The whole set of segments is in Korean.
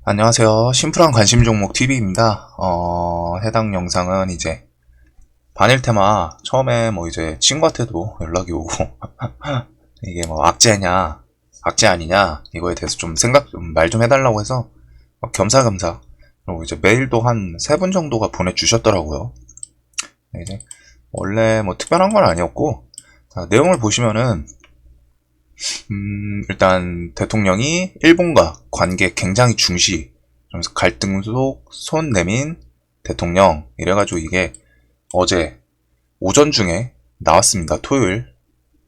안녕하세요. 심플한 관심 종목 TV입니다. 해당 영상은 이제 반일 테마 처음에 뭐 이제 친구한테도 연락이 오고 이게 뭐 악재냐 악재 아니냐 이거에 대해서 좀 말 좀 해달라고 해서 겸사겸사 그리고 이제 메일도 한 3분 정도가 보내주셨더라고요. 이제 원래 뭐 특별한 건 아니었고, 자, 내용을 보시면은 일단 대통령이 일본과 관계 굉장히 중시, 그러면서 갈등 속 손 내민 대통령, 이래가지고 이게 어제 오전 중에 나왔습니다. 토요일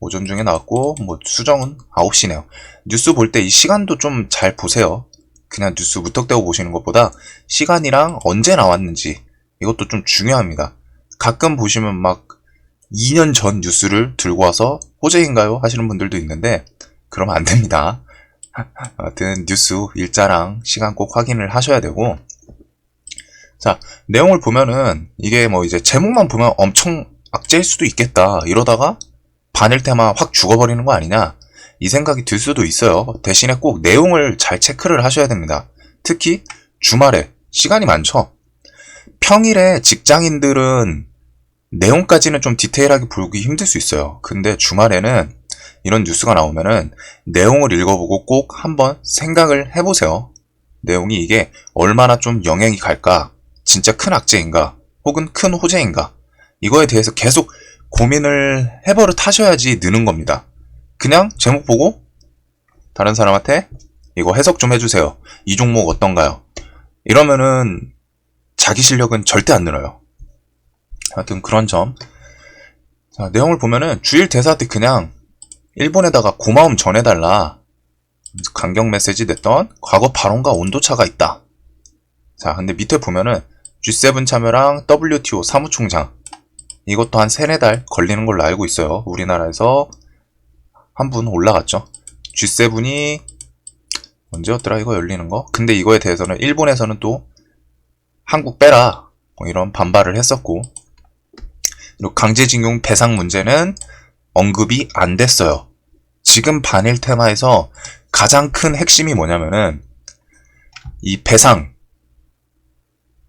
오전 중에 나왔고, 뭐 수정은 9시네요. 뉴스 볼 때 이 시간도 좀 잘 보세요. 그냥 뉴스 무턱대고 보시는 것보다 시간이랑 언제 나왔는지 이것도 좀 중요합니다. 가끔 보시면 막 2년 전 뉴스를 들고 와서 호재인가요? 하시는 분들도 있는데 그러면 안 됩니다. 아무튼 뉴스 일자랑 시간 꼭 확인을 하셔야 되고, 자, 내용을 보면은 이게 뭐 이제 제목만 보면 엄청 악재일 수도 있겠다 이러다가 반일 테마 확 죽어버리는 거 아니냐 이 생각이 들 수도 있어요. 대신에 꼭 내용을 잘 체크를 하셔야 됩니다. 특히 주말에 시간이 많죠. 평일에 직장인들은 내용까지는 좀 디테일하게 보기 힘들 수 있어요. 근데 주말에는 이런 뉴스가 나오면은 내용을 읽어보고 꼭 한번 생각을 해보세요. 내용이 이게 얼마나 좀 영향이 갈까? 진짜 큰 악재인가? 혹은 큰 호재인가? 이거에 대해서 계속 고민을 해버릇 하셔야지 느는 겁니다. 그냥 제목 보고 다른 사람한테 이거 해석 좀 해주세요. 이 종목 어떤가요? 이러면은 자기 실력은 절대 안 늘어요. 하여튼 그런 점. 자, 내용을 보면은 주일 대사 때 그냥 일본에다가 고마움 전해달라. 강경 메시지 냈던 과거 발언과 온도차가 있다. 자, 근데 밑에 보면은 G7 참여랑 WTO 사무총장. 이것도 한 3-4달 걸리는 걸로 알고 있어요. 우리나라에서 한 분 올라갔죠. G7이 언제였더라 이거 열리는 거? 근데 이거에 대해서는 일본에서는 또 한국 빼라 뭐 이런 반발을 했었고, 그리고 강제징용 배상 문제는 언급이 안 됐어요. 지금 반일 테마에서 가장 큰 핵심이 뭐냐면은 이 배상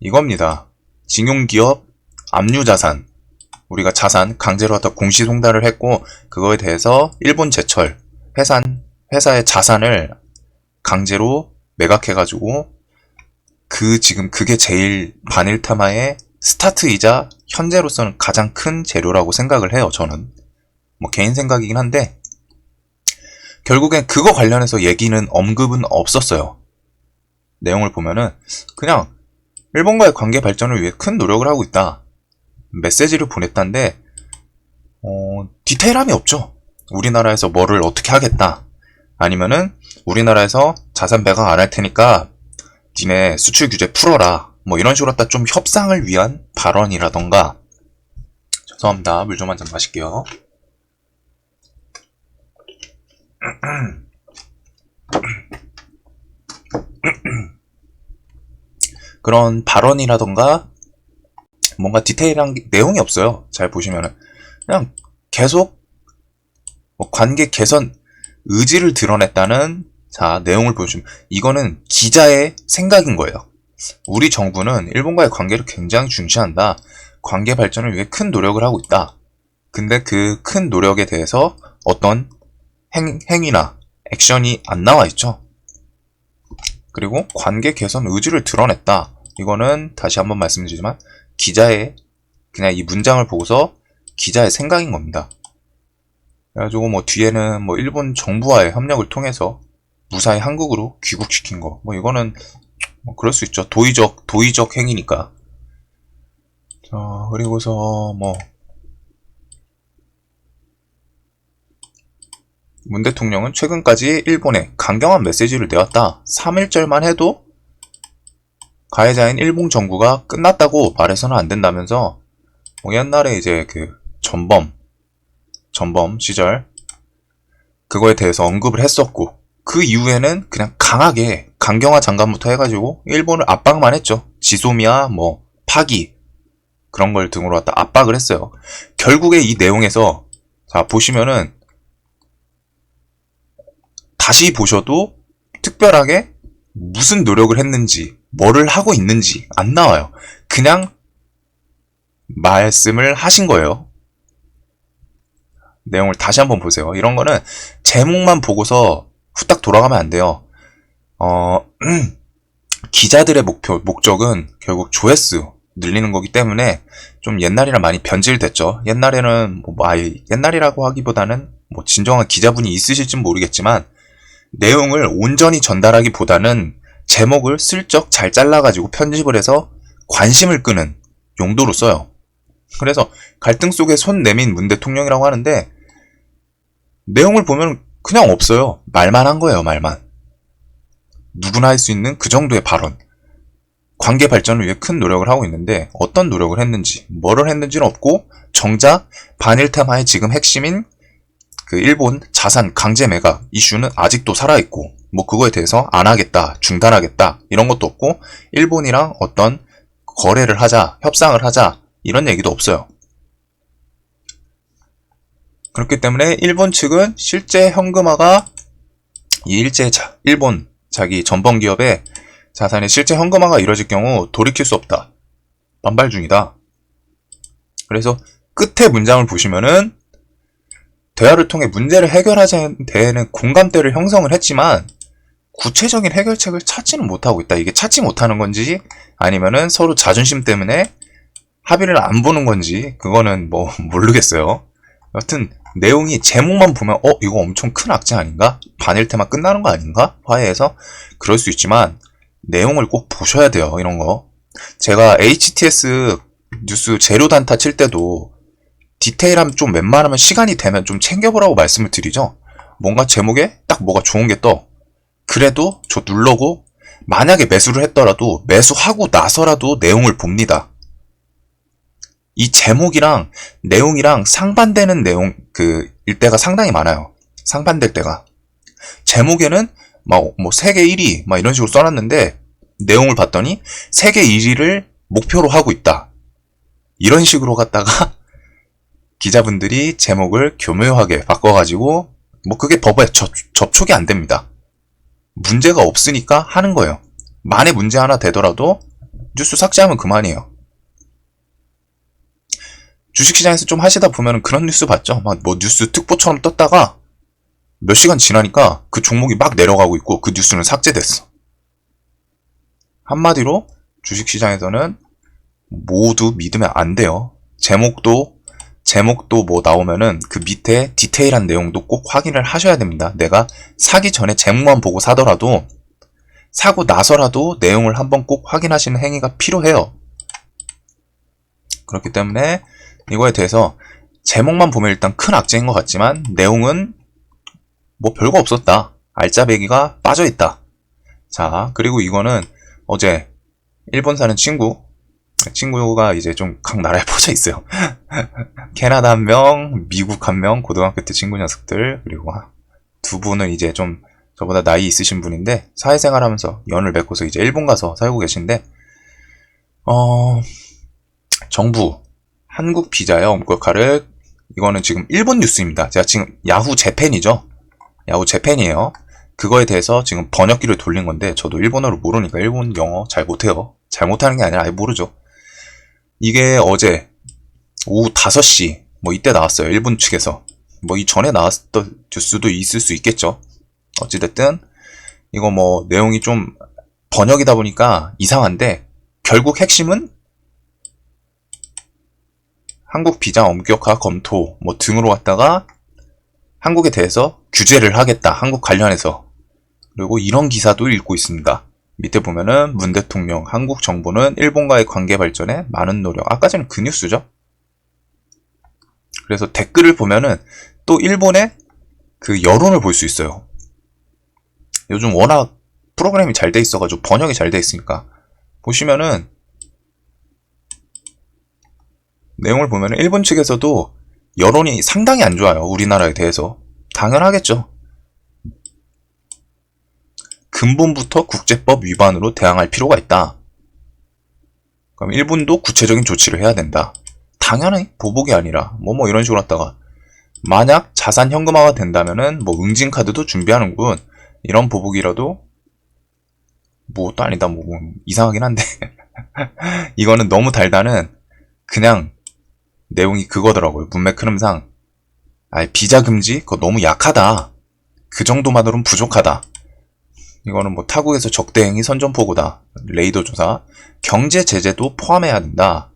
이겁니다. 징용기업 압류자산, 우리가 자산 강제로 갖다 공시송달을 했고 그거에 대해서 일본 제철 회사의 자산을 강제로 매각해가지고 지금 그게 제일 반일 테마의 스타트이자 현재로서는 가장 큰 재료라고 생각을 해요. 저는 뭐 개인 생각이긴 한데 결국엔 그거 관련해서 얘기는 언급은 없었어요. 내용을 보면은 그냥 일본과의 관계 발전을 위해 큰 노력을 하고 있다, 메시지를 보냈다는데 디테일함이 없죠. 우리나라에서 뭐를 어떻게 하겠다, 아니면은 우리나라에서 자산 매각 안 할 테니까 니네 수출 규제 풀어라, 뭐 이런 식으로 좀 협상을 위한 발언이라던가. 죄송합니다. 물 좀 한 잔 마실게요. 그런 발언이라던가 뭔가 디테일한 내용이 없어요. 잘 보시면은 그냥 계속 뭐 관계 개선 의지를 드러냈다는, 자, 내용을 보여주면 이거는 기자의 생각인 거예요. 우리 정부는 일본과의 관계를 굉장히 중시한다. 관계 발전을 위해 큰 노력을 하고 있다. 근데 그 큰 노력에 대해서 어떤 행위나 액션이 안 나와 있죠. 그리고 관계 개선 의지를 드러냈다. 이거는 다시 한번 말씀드리지만 기자의, 그냥 이 문장을 보고서 기자의 생각인 겁니다. 그래가지고 뭐 뒤에는 뭐 일본 정부와의 협력을 통해서 무사히 한국으로 귀국시킨 거, 뭐 이거는 뭐 그럴 수 있죠. 도의적 행위니까. 자, 그리고서 뭐 문 대통령은 최근까지 일본에 강경한 메시지를 내왔다. 3.1절만 해도 가해자인 일본 정부가 끝났다고 말해서는 안 된다면서, 뭐 옛날에 이제 그 전범 시절 그거에 대해서 언급을 했었고, 그 이후에는 그냥 강하게 강경화 장관부터 해가지고 일본을 압박만 했죠. 지소미아 뭐 파기 그런 걸 등으로 갖다 압박을 했어요. 결국에 이 내용에서 자 보시면은 다시 보셔도 특별하게 무슨 노력을 했는지, 뭐를 하고 있는지 안 나와요. 그냥 말씀을 하신 거예요. 내용을 다시 한번 보세요. 이런 거는 제목만 보고서 후딱 돌아가면 안 돼요. 기자들의 목적은 결국 조회수 늘리는 거기 때문에 좀 옛날이랑 많이 변질됐죠. 옛날에는 옛날이라고 하기보다는 진정한 기자분이 있으실진 모르겠지만 내용을 온전히 전달하기보다는 제목을 슬쩍 잘 잘라가지고 편집을 해서 관심을 끄는 용도로 써요. 그래서 갈등 속에 손 내민 문 대통령이라고 하는데 내용을 보면 그냥 없어요. 말만 한 거예요. 말만. 누구나 할 수 있는 그 정도의 발언. 관계 발전을 위해 큰 노력을 하고 있는데 어떤 노력을 했는지, 뭐를 했는지는 없고 정작 반일 테마의 지금 핵심인 그 일본 자산 강제 매각 이슈는 아직도 살아있고 그거에 대해서 안 하겠다, 중단하겠다 이런 것도 없고 일본이랑 어떤 거래를 하자, 협상을 하자 이런 얘기도 없어요. 그렇기 때문에 일본 측은 실제 현금화가 일본 자기 전범 기업의 자산의 실제 현금화가 이뤄질 경우 돌이킬 수 없다. 반발 중이다. 그래서 끝에 문장을 보시면은 대화를 통해 문제를 해결하자는 데에는 공감대를 형성을 했지만 구체적인 해결책을 찾지는 못하고 있다. 이게 찾지 못하는 건지 아니면은 서로 자존심 때문에 합의를 안 보는 건지 그거는 모르겠어요. 여튼 내용이 제목만 보면 이거 엄청 큰 악재 아닌가? 반일 테마 끝나는 거 아닌가? 화해해서 그럴 수 있지만 내용을 꼭 보셔야 돼요. 이런 거. 제가 HTS 뉴스 재료 단타 칠 때도 디테일하면 좀 웬만하면 시간이 되면 좀 챙겨보라고 말씀을 드리죠. 뭔가 제목에 딱 뭐가 좋은 게 떠. 그래도 저 누르고 만약에 매수를 했더라도 매수하고 나서라도 내용을 봅니다. 이 제목이랑 내용이랑 상반되는 내용 일대가 상당히 많아요. 상반될 때가. 제목에는 세계 1위 이런 식으로 써놨는데 내용을 봤더니 세계 1위를 목표로 하고 있다. 이런 식으로 갖다가 기자분들이 제목을 교묘하게 바꿔가지고 그게 법에 접촉이 안 됩니다. 문제가 없으니까 하는 거예요. 만에 문제 하나 되더라도 뉴스 삭제하면 그만이에요. 주식시장에서 좀 하시다 보면 그런 뉴스 봤죠? 뉴스 특보처럼 떴다가 몇 시간 지나니까 그 종목이 막 내려가고 있고 그 뉴스는 삭제됐어. 한마디로 주식시장에서는 모두 믿으면 안 돼요. 제목도 나오면은 그 밑에 디테일한 내용도 꼭 확인을 하셔야 됩니다. 내가 사기 전에 제목만 보고 사더라도 사고 나서라도 내용을 한번 꼭 확인하시는 행위가 필요해요. 그렇기 때문에 이거에 대해서 제목만 보면 일단 큰 악재인 것 같지만 내용은 별거 없었다. 알짜배기가 빠져있다. 자, 그리고 이거는 어제 일본 사는 친구가 이제 좀 각 나라에 퍼져 있어요. 캐나다 1명, 미국 1명, 고등학교 때 친구 녀석들, 그리고 두 분은 이제 좀 저보다 나이 있으신 분인데 사회생활 하면서 연을 맺고서 이제 일본 가서 살고 계신데 정부 한국 비자의 엄격화를 이거는 지금 일본 뉴스입니다. 제가 지금 야후 재팬이죠. 야후 재팬이에요. 그거에 대해서 지금 번역기를 돌린 건데 저도 일본어를 모르니까 일본 영어 잘 못해요. 잘 못하는 게 아니라 아예 모르죠. 이게 어제 오후 5시 이때 나왔어요. 일본 측에서. 이전에 나왔던 뉴스도 있을 수 있겠죠. 어찌됐든 이거 내용이 좀 번역이다 보니까 이상한데 결국 핵심은 한국 비자 엄격화 검토 등으로 갔다가 한국에 대해서 규제를 하겠다. 한국 관련해서. 그리고 이런 기사도 읽고 있습니다. 밑에 보면은 문 대통령, 한국 정부는 일본과의 관계 발전에 많은 노력. 아까 전에 그 뉴스죠. 그래서 댓글을 보면은 또 일본의 그 여론을 볼 수 있어요. 요즘 워낙 프로그램이 잘 돼 있어가지고 번역이 잘 돼 있으니까 보시면은 내용을 보면은 일본 측에서도 여론이 상당히 안 좋아요. 우리나라에 대해서. 당연하겠죠. 근본부터 국제법 위반으로 대항할 필요가 있다. 그럼 일본도 구체적인 조치를 해야 된다. 당연히 보복이 아니라 이런 식으로 했다가 만약 자산 현금화가 된다면은 응징카드도 준비하는군. 이런 보복이라도 뭐 또 아니다 뭐 이상하긴 한데 이거는 너무 달다는 그냥 내용이 그거더라고요. 문맥 흐름상 비자 금지 그거 너무 약하다. 그 정도만으로는 부족하다. 이거는 뭐 타국에서 적대행위 선전포고다. 레이더 조사. 경제 제재도 포함해야 된다.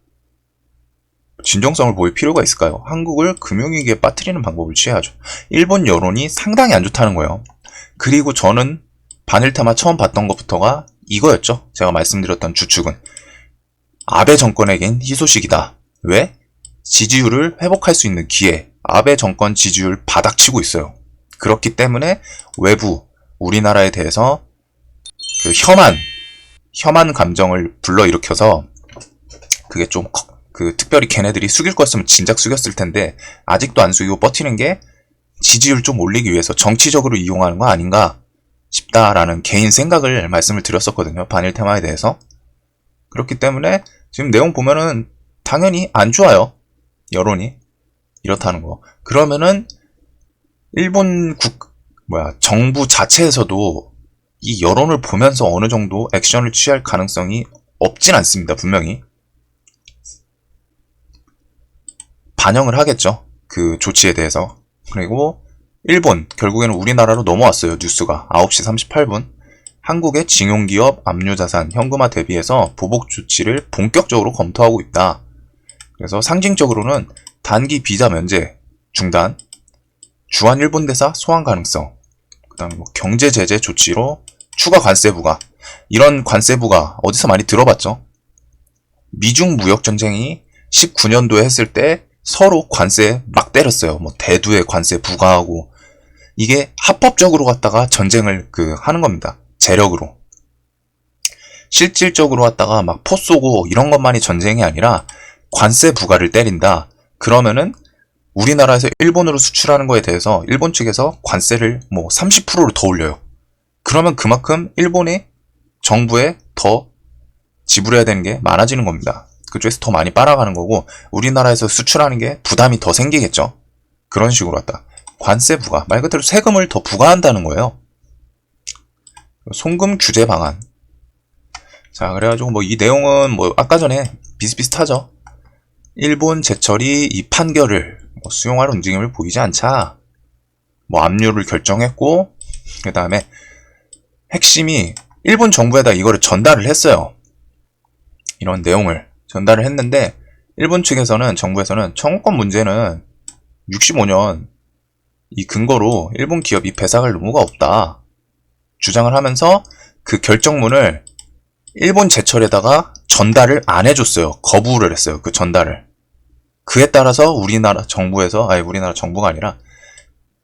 진정성을 보일 필요가 있을까요? 한국을 금융위기에 빠뜨리는 방법을 취해야죠. 일본 여론이 상당히 안 좋다는 거예요. 그리고 저는 반일테마 처음 봤던 것부터가 이거였죠. 제가 말씀드렸던 주축은. 아베 정권에겐 희소식이다. 왜? 지지율을 회복할 수 있는 기회. 아베 정권 지지율 바닥치고 있어요. 그렇기 때문에 외부, 우리나라에 대해서 그 혐한 감정을 불러일으켜서 그게 좀 특별히 걔네들이 숙일 거였으면 진작 숙였을 텐데 아직도 안 숙이고 버티는 게 지지율 좀 올리기 위해서 정치적으로 이용하는 거 아닌가 싶다라는 개인 생각을 말씀을 드렸었거든요. 반일 테마에 대해서. 그렇기 때문에 지금 내용 보면은 당연히 안 좋아요. 여론이. 이렇다는 거. 그러면은 일본 정부 자체에서도 이 여론을 보면서 어느 정도 액션을 취할 가능성이 없진 않습니다. 분명히. 반영을 하겠죠. 그 조치에 대해서. 그리고 일본, 결국에는 우리나라로 넘어왔어요. 뉴스가. 9시 38분. 한국의 징용기업 압류자산 현금화 대비해서 보복 조치를 본격적으로 검토하고 있다. 그래서 상징적으로는 단기 비자 면제 중단, 주한 일본 대사 소환 가능성, 그 다음에 경제 제재 조치로 추가 관세 부과. 이런 관세 부과 어디서 많이 들어봤죠? 미중 무역 전쟁이 19년도에 했을 때 서로 관세 막 때렸어요. 대두에 관세 부과하고 이게 합법적으로 갖다가 전쟁을 하는 겁니다. 재력으로. 실질적으로 갖다가 막 포 쏘고 이런 것만이 전쟁이 아니라 관세 부과를 때린다. 그러면은 우리나라에서 일본으로 수출하는 거에 대해서 일본 측에서 관세를 30%를 더 올려요. 그러면 그만큼 일본의 정부에 더 지불해야 되는 게 많아지는 겁니다. 그쪽에서 더 많이 빨아가는 거고 우리나라에서 수출하는 게 부담이 더 생기겠죠. 그런 식으로 왔다. 관세 부과. 말 그대로 세금을 더 부과한다는 거예요. 송금 규제 방안. 자, 그래가지고 이 내용은 아까 전에 비슷비슷하죠. 일본 제철이 이 판결을 수용할 움직임을 보이지 않자 압류를 결정했고 그 다음에 핵심이 일본 정부에다 이거를 전달을 했어요. 이런 내용을 전달을 했는데 일본 측에서는 정부에서는 청구권 문제는 65년 이 근거로 일본 기업이 배상할 의무가 없다 주장을 하면서 그 결정문을 일본 제철에다가 전달을 안 해줬어요. 거부를 했어요. 그 전달을. 그에 따라서 우리나라 정부가 아니라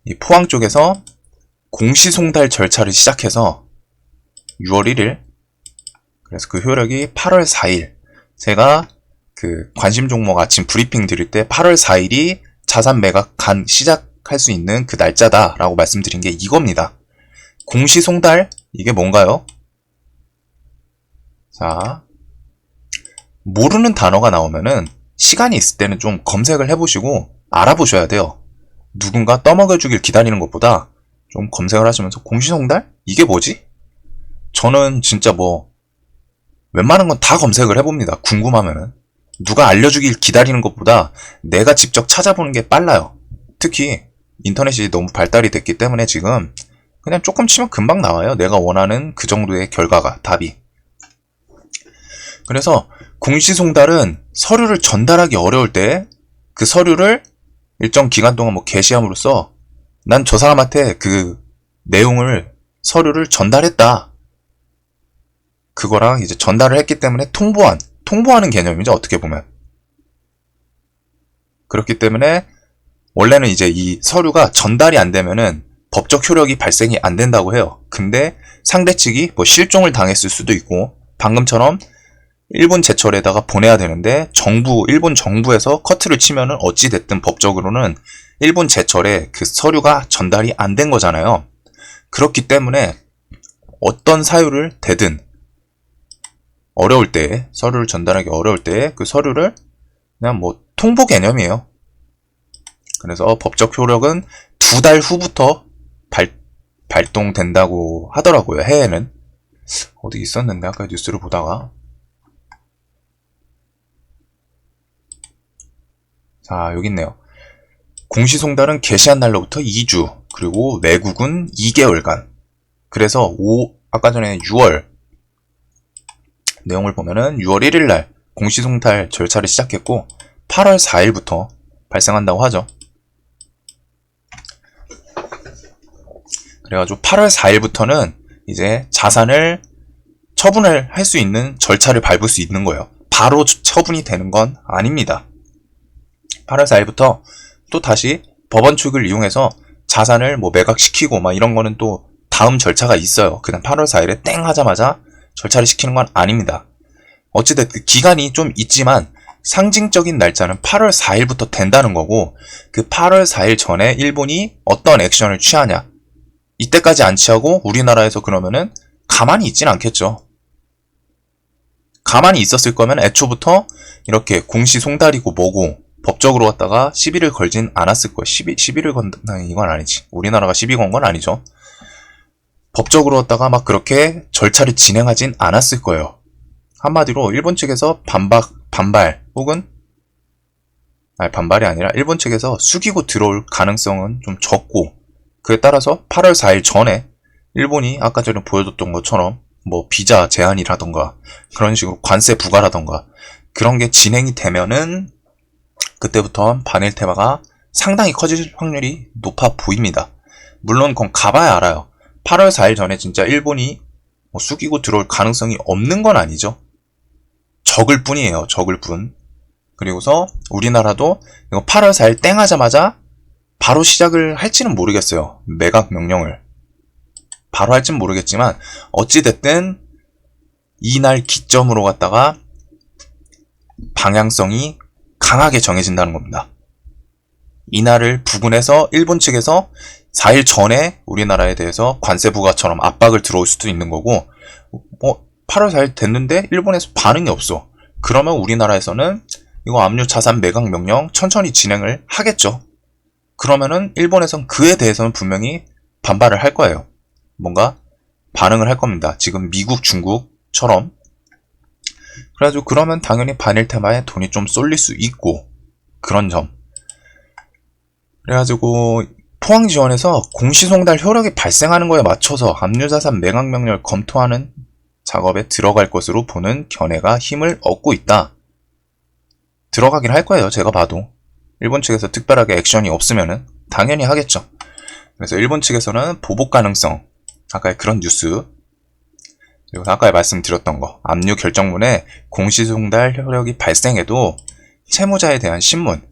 이 포항 쪽에서 공시송달 절차를 시작해서 6월 1일 그래서 그 효력이 8월 4일 제가 그 관심 종목 아침 브리핑 드릴 때 8월 4일이 자산 매각 시작할 수 있는 그 날짜다라고 말씀드린 게 이겁니다. 공시송달 이게 뭔가요? 자, 모르는 단어가 나오면은 시간이 있을 때는 좀 검색을 해보시고 알아보셔야 돼요. 누군가 떠먹여주길 기다리는 것보다 좀 검색을 하시면서 공시송달? 이게 뭐지? 저는 진짜 웬만한 건 다 검색을 해봅니다. 궁금하면은. 누가 알려주길 기다리는 것보다 내가 직접 찾아보는 게 빨라요. 특히 인터넷이 너무 발달이 됐기 때문에 지금 그냥 조금 치면 금방 나와요. 내가 원하는 그 정도의 결과가, 답이. 그래서 공시송달은 서류를 전달하기 어려울 때 그 서류를 일정 기간 동안 게시함으로써 난 저 사람한테 그 내용을 서류를 전달했다. 그거랑 이제 전달을 했기 때문에 통보하는 개념이죠. 어떻게 보면. 그렇기 때문에 원래는 이제 이 서류가 전달이 안 되면은 법적 효력이 발생이 안 된다고 해요. 근데 상대 측이 실종을 당했을 수도 있고 방금처럼 일본 제철에다가 보내야 되는데 일본 정부에서 커트를 치면은 어찌됐든 법적으로는 일본 제철에 그 서류가 전달이 안 된 거잖아요. 그렇기 때문에 어떤 사유를 대든 어려울 때, 서류를 전달하기 어려울 때 그 서류를 그냥 통보 개념이에요. 그래서 법적 효력은 2달 후부터 발동된다고 하더라고요. 해외는. 어디 있었는데 아까 뉴스를 보다가. 자, 여기 있네요. 공시송달은 개시한 날로부터 2주, 그리고 내국은 2개월간. 그래서 아까 전에 6월 내용을 보면은 6월 1일 날 공시송달 절차를 시작했고 8월 4일부터 발생한다고 하죠. 그래가지고 8월 4일부터는 이제 자산을 처분을 할 수 있는 절차를 밟을 수 있는 거예요. 바로 처분이 되는 건 아닙니다. 8월 4일부터 또 다시 법원 축을 이용해서 자산을 뭐 매각시키고 막 이런 거는 또 다음 절차가 있어요. 그냥 8월 4일에 땡 하자마자 절차를 시키는 건 아닙니다. 어찌됐든 기간이 좀 있지만 상징적인 날짜는 8월 4일부터 된다는 거고, 그 8월 4일 전에 일본이 어떤 액션을 취하냐, 이때까지 안 취하고 우리나라에서 그러면은 가만히 있진 않겠죠. 가만히 있었을 거면 애초부터 이렇게 공시송달이고 뭐고 법적으로 왔다가 시비를 걸진 않았을 거예요. 시비를 건다, 이건 아니지. 우리나라가 시비 건 건 아니죠. 법적으로 왔다가 막 그렇게 절차를 진행하진 않았을 거예요. 한마디로 일본 측에서 반발 혹은 반발이 아니라 일본 측에서 숙이고 들어올 가능성은 좀 적고, 그에 따라서 8월 4일 전에 일본이 아까 전에 보여줬던 것처럼 뭐 비자 제한이라던가 그런 식으로 관세 부과라던가 그런 게 진행이 되면은 그때부터 반일 테마가 상당히 커질 확률이 높아 보입니다. 물론 그건 가봐야 알아요. 8월 4일 전에 진짜 일본이 뭐 숙이고 들어올 가능성이 없는 건 아니죠. 적을 뿐이에요. 적을 뿐. 그리고서 우리나라도 이거 8월 4일 땡 하자마자 바로 시작을 할지는 모르겠어요. 매각 명령을. 바로 할지는 모르겠지만 어찌됐든 이날 기점으로 갔다가 방향성이 강하게 정해진다는 겁니다. 이날을 부근해서 일본 측에서 4일 전에 우리나라에 대해서 관세 부과처럼 압박을 들어올 수도 있는 거고, 8월 4일 됐는데 일본에서 반응이 없어. 그러면 우리나라에서는 이거 압류 자산 매각 명령 천천히 진행을 하겠죠. 그러면은 일본에선 그에 대해서는 분명히 반발을 할 거예요. 뭔가 반응을 할 겁니다. 지금 미국, 중국처럼. 그래가지고 그러면 당연히 반일 테마에 돈이 좀 쏠릴 수 있고, 그런 점. 그래가지고 포항지원에서 공시송달 효력이 발생하는 거에 맞춰서 압류자산 매각명령을 검토하는 작업에 들어갈 것으로 보는 견해가 힘을 얻고 있다. 들어가긴 할 거예요. 제가 봐도. 일본 측에서 특별하게 액션이 없으면은 당연히 하겠죠. 그래서 일본 측에서는 보복 가능성, 아까 그런 뉴스, 그리고 아까 말씀드렸던 거, 압류 결정문에 공시송달 효력이 발생해도 채무자에 대한 신문,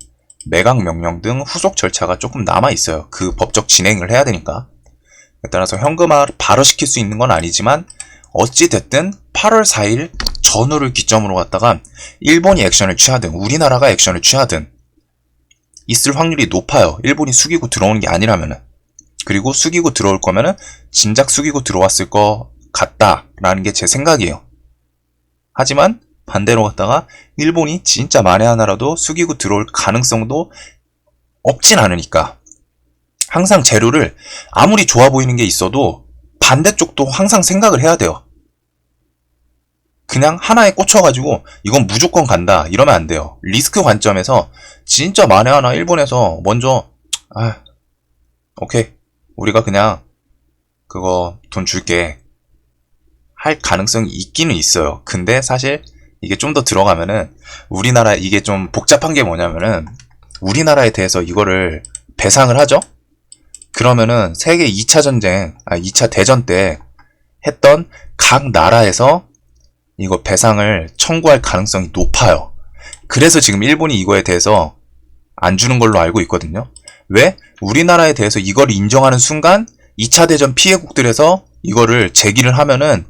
매각 명령 등 후속 절차가 조금 남아있어요. 그 법적 진행을 해야 되니까. 따라서 현금화를 바로 시킬 수 있는 건 아니지만 어찌됐든 8월 4일 전후를 기점으로 갖다가 일본이 액션을 취하든 우리나라가 액션을 취하든 있을 확률이 높아요. 일본이 숙이고 들어오는 게 아니라면은. 그리고 숙이고 들어올 거면은 진작 숙이고 들어왔을 것 같다라는 게 제 생각이에요. 하지만 반대로 갔다가 일본이 진짜 만에 하나라도 숙이고 들어올 가능성도 없진 않으니까 항상 재료를 아무리 좋아 보이는 게 있어도 반대쪽도 항상 생각을 해야 돼요. 그냥 하나에 꽂혀가지고 이건 무조건 간다 이러면 안 돼요. 리스크 관점에서 진짜 만에 하나 일본에서 먼저 오케이 우리가 그냥 그거 돈 줄게 할 가능성이 있기는 있어요. 근데 사실 이게 좀 더 들어가면은 우리나라 이게 좀 복잡한 게 뭐냐면은 우리나라에 대해서 이거를 배상을 하죠. 그러면은 세계 2차 전쟁, 2차 대전 때 했던 각 나라에서 이거 배상을 청구할 가능성이 높아요. 그래서 지금 일본이 이거에 대해서 안 주는 걸로 알고 있거든요. 왜? 우리나라에 대해서 이걸 인정하는 순간 2차 대전 피해국들에서 이거를 제기를 하면은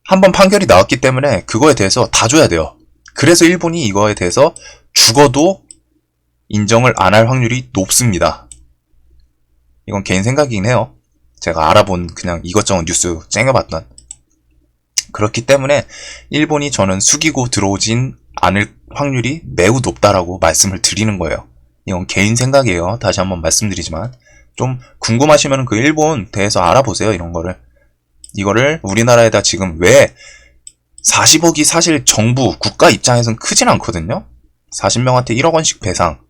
한번 판결이 나왔기 때문에 그거에 대해서 다 줘야 돼요. 그래서 일본이 이거에 대해서 죽어도 인정을 안 할 확률이 높습니다. 이건 개인 생각이긴 해요. 제가 알아본 그냥 이것저것 뉴스 쨍겨봤던. 그렇기 때문에 일본이 저는 숙이고 들어오진 않을 확률이 매우 높다라고 말씀을 드리는 거예요. 이건 개인 생각이에요. 다시 한번 말씀드리지만 좀 궁금하시면 그 일본 대해서 알아보세요. 이런 거를. 이거를 우리나라에다 지금 왜 40억이 사실 정부, 국가 입장에선 크진 않거든요? 40명한테 1억 원씩 배상.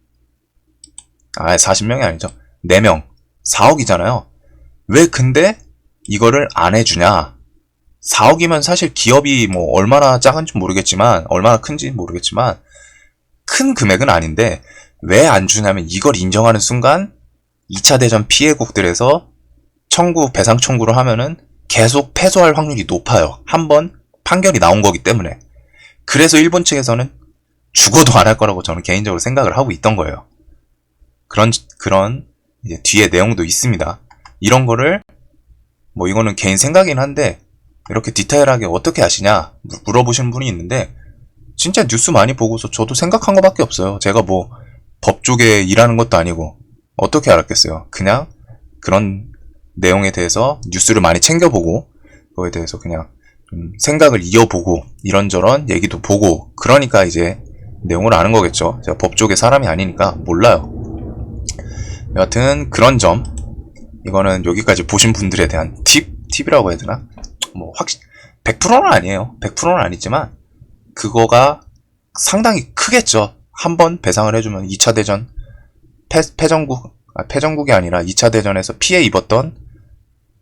40명이 아니죠. 4명. 4억이잖아요. 왜 근데 이거를 안 해주냐? 4억이면 사실 기업이 뭐 얼마나 작은지 모르겠지만, 얼마나 큰지 모르겠지만, 큰 금액은 아닌데, 왜 안 주냐면 이걸 인정하는 순간, 2차 대전 피해국들에서 배상 청구를 하면은 계속 패소할 확률이 높아요. 한번 판결이 나온 거기 때문에. 그래서 일본 측에서는 죽어도 안 할 거라고 저는 개인적으로 생각을 하고 있던 거예요. 그런 이제 뒤에 내용도 있습니다. 이런 거를 뭐 이거는 개인 생각이긴 한데 이렇게 디테일하게 어떻게 아시냐 물어보시는 분이 있는데 진짜 뉴스 많이 보고서 저도 생각한 것밖에 없어요. 제가 뭐 법 쪽에 일하는 것도 아니고 어떻게 알았겠어요. 그냥 그런 내용에 대해서 뉴스를 많이 챙겨보고 그거에 대해서 그냥 좀 생각을 이어보고 이런저런 얘기도 보고 그러니까 이제 내용을 아는 거겠죠. 제가 법 쪽의 사람이 아니니까 몰라요. 여하튼 그런 점 이거는 여기까지 보신 분들에 대한 팁이라고 해야 되나? 뭐 100%는 아니에요. 100%는 아니지만 그거가 상당히 크겠죠. 한번 배상을 해주면 2차 대전 패전국이 아니라 2차 대전에서 피해 입었던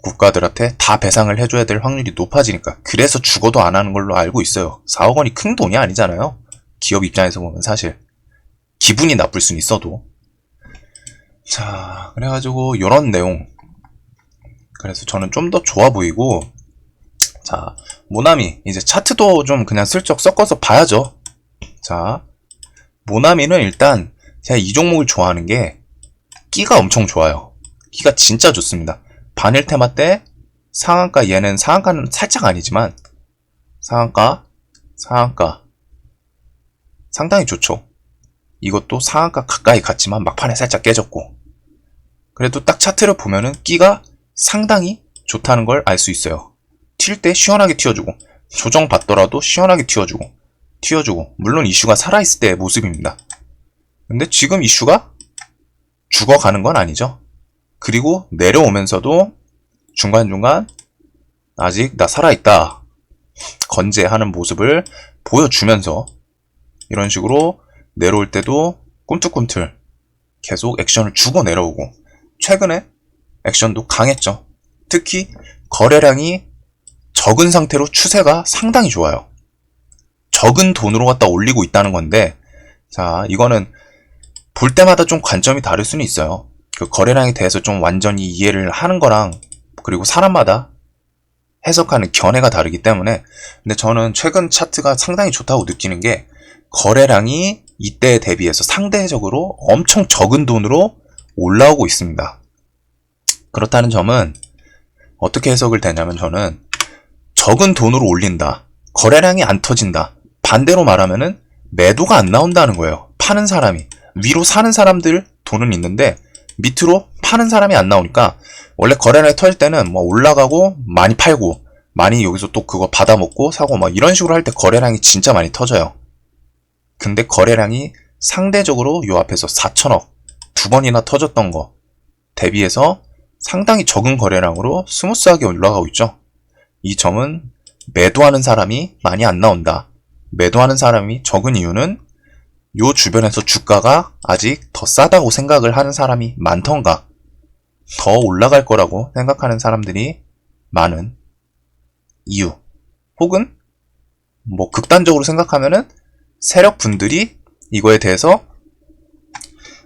국가들한테 다 배상을 해줘야 될 확률이 높아지니까 그래서 죽어도 안 하는 걸로 알고 있어요. 4억 원이 큰 돈이 아니잖아요. 기업 입장에서 보면 사실 기분이 나쁠 수는 있어도 자 그래가지고 요런 내용 그래서 저는 좀 더 좋아 보이고 자 모나미 이제 차트도 좀 그냥 슬쩍 섞어서 봐야죠. 자 모나미는 일단 제가 이 종목을 좋아하는 게 끼가 엄청 좋아요. 끼가 진짜 좋습니다. 반일 테마 때 상한가 얘는 상한가는 살짝 아니지만 상한가 상당히 좋죠. 이것도 상한가 가까이 갔지만 막판에 살짝 깨졌고 그래도 딱 차트를 보면은 끼가 상당히 좋다는 걸 알 수 있어요. 튈 때 시원하게 튀어주고 조정 받더라도 시원하게 튀어주고 물론 이슈가 살아있을 때의 모습입니다. 근데 지금 이슈가 죽어가는 건 아니죠. 그리고 내려오면서도 중간중간 아직 나 살아있다 건재하는 모습을 보여주면서 이런 식으로 내려올 때도 꿈틀꿈틀 계속 액션을 주고 내려오고 최근에 액션도 강했죠. 특히 거래량이 적은 상태로 추세가 상당히 좋아요. 적은 돈으로 갖다 올리고 있다는 건데 자 이거는 볼 때마다 좀 관점이 다를 수는 있어요. 그 거래량에 대해서 좀 완전히 이해를 하는 거랑 그리고 사람마다 해석하는 견해가 다르기 때문에 근데 저는 최근 차트가 상당히 좋다고 느끼는 게 거래량이 이때에 대비해서 상대적으로 엄청 적은 돈으로 올라오고 있습니다. 그렇다는 점은 어떻게 해석을 되냐면 저는 적은 돈으로 올린다. 거래량이 안 터진다. 반대로 말하면은 매도가 안 나온다는 거예요. 파는 사람이. 위로 사는 사람들 돈은 있는데 밑으로 파는 사람이 안 나오니까 원래 거래량이 터질 때는 뭐 올라가고 많이 팔고 많이 여기서 또 그거 받아먹고 사고 막 이런 식으로 할 때 거래량이 진짜 많이 터져요. 근데 거래량이 상대적으로 요 앞에서 4천억 2번이나 터졌던 거 대비해서 상당히 적은 거래량으로 스무스하게 올라가고 있죠. 이 점은 매도하는 사람이 많이 안 나온다. 매도하는 사람이 적은 이유는 요 주변에서 주가가 아직 더 싸다고 생각을 하는 사람이 많던가 더 올라갈 거라고 생각하는 사람들이 많은 이유 혹은 뭐 극단적으로 생각하면은 세력분들이 이거에 대해서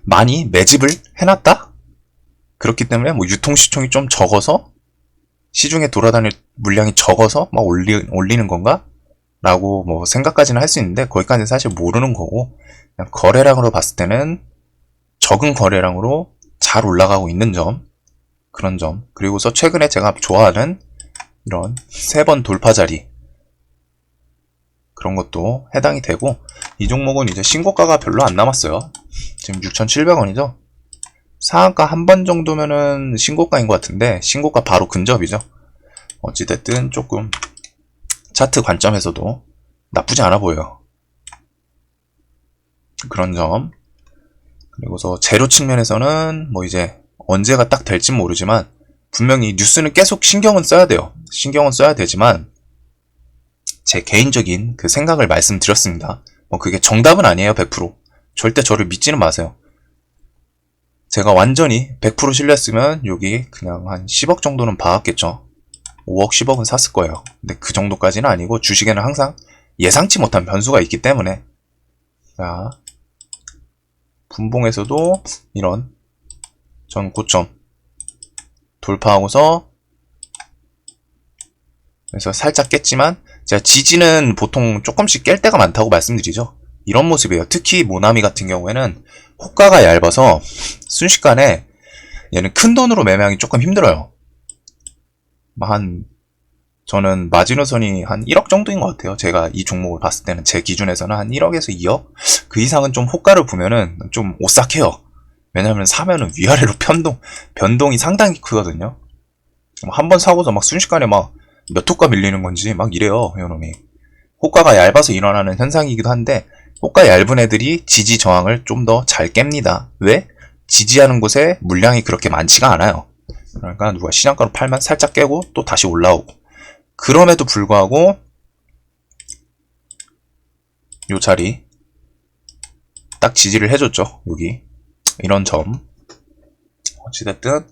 많이 매집을 해놨다? 그렇기 때문에 뭐 유통시총이 좀 적어서 시중에 돌아다닐 물량이 적어서 막 올리는 건가? 라고 뭐 생각까지는 할 수 있는데 거기까지는 사실 모르는 거고 그냥 거래량으로 봤을 때는 적은 거래량으로 잘 올라가고 있는 점 그런 점 그리고서 최근에 제가 좋아하는 이런 3번 돌파 자리 그런 것도 해당이 되고 이 종목은 이제 신고가가 별로 안 남았어요. 지금 6,700원이죠. 상한가 한 번 정도면은 신고가인 것 같은데 신고가 바로 근접이죠. 어찌됐든 조금 차트 관점에서도 나쁘지 않아 보여요. 그런 점 그리고서 재료 측면에서는 뭐 이제 언제가 딱 될진 모르지만 분명히 뉴스는 계속 신경은 써야 돼요. 신경은 써야 되지만 제 개인적인 그 생각을 말씀드렸습니다. 뭐 그게 정답은 아니에요. 100%. 절대 저를 믿지는 마세요. 제가 완전히 100% 신뢰했으면 여기 그냥 한 10억 정도는 봐왔겠죠. 5억, 10억은 샀을 거예요. 근데 그 정도까지는 아니고 주식에는 항상 예상치 못한 변수가 있기 때문에. 자, 분봉에서도 이런 전 고점 돌파하고서 그래서 살짝 깼지만 제가 지지는 보통 조금씩 깰 때가 많다고 말씀드리죠. 이런 모습이에요. 특히 모나미 같은 경우에는 호가가 얇아서 순식간에 얘는 큰 돈으로 매매하기 조금 힘들어요. 저는 마지노선이 한 1억 정도인 것 같아요. 제가 이 종목을 봤을 때는 제 기준에서는 한 1억에서 2억? 그 이상은 좀 호가를 보면은 좀 오싹해요. 왜냐면 사면은 위아래로 변동이 상당히 크거든요. 한번 사고서 막 순식간에 막 몇 호가 밀리는 건지 막 이래요, 요놈이. 호가가 얇아서 일어나는 현상이기도 한데, 호가 얇은 애들이 지지 저항을 좀 더 잘 깹니다. 왜? 지지하는 곳에 물량이 그렇게 많지가 않아요. 그러니까 누가 시장가로 팔면 살짝 깨고 또 다시 올라오고. 그럼에도 불구하고 요 자리 딱 지지를 해줬죠. 여기 이런 점. 어찌됐든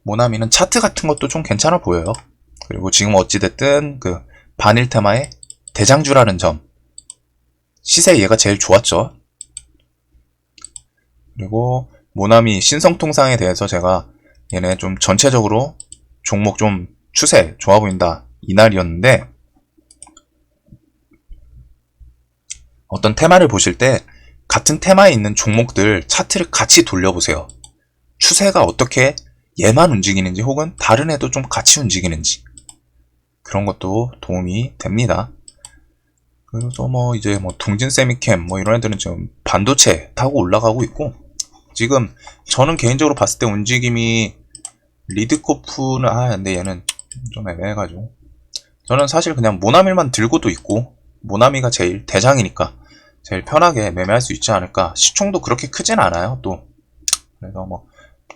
모나미는 차트 같은 것도 좀 괜찮아 보여요. 그리고 지금 어찌됐든 그 반일 테마의 대장주라는 점, 시세 얘가 제일 좋았죠. 그리고 모나미 신성통상에 대해서 제가 얘네 좀 전체적으로 종목 좀 추세 좋아 보인다 이날이었는데, 어떤 테마를 보실 때 같은 테마에 있는 종목들 차트를 같이 돌려보세요. 추세가 어떻게 얘만 움직이는지 혹은 다른 애도 좀 같이 움직이는지, 그런 것도 도움이 됩니다. 그래서 이제 동진 세미캠 이런 애들은 지금 반도체 타고 올라가고 있고, 지금 저는 개인적으로 봤을 때 움직임이 리드코프는 근데 얘는 좀 애매해가지고 저는 사실 그냥 모나미만 들고도 있고, 모나미가 제일 대장이니까 제일 편하게 매매할 수 있지 않을까. 시총도 그렇게 크진 않아요 또. 그래서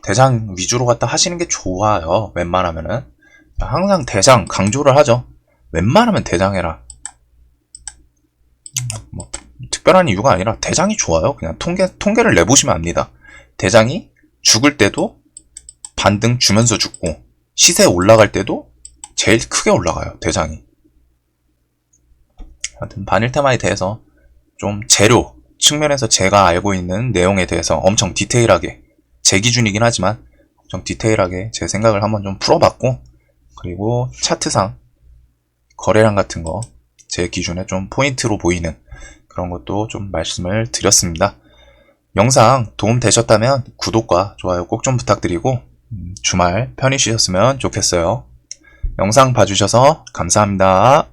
대장 위주로 갖다 하시는 게 좋아요. 웬만하면은 항상 대장 강조를 하죠. 웬만하면 대장해라. 특별한 이유가 아니라 대장이 좋아요. 그냥 통계를 내보시면 압니다. 대장이 죽을 때도 반등 주면서 죽고, 시세 올라갈 때도 제일 크게 올라가요. 대장이. 하여튼 반일 테마에 대해서 좀 재료 측면에서 제가 알고 있는 내용에 대해서 엄청 디테일하게, 제 기준이긴 하지만 엄청 디테일하게 제 생각을 한번 좀 풀어봤고, 그리고 차트상 거래량 같은 거 제 기준에 좀 포인트로 보이는 그런 것도 좀 말씀을 드렸습니다. 영상 도움 되셨다면 구독과 좋아요 꼭 좀 부탁드리고 주말 편히 쉬셨으면 좋겠어요. 영상 봐주셔서 감사합니다.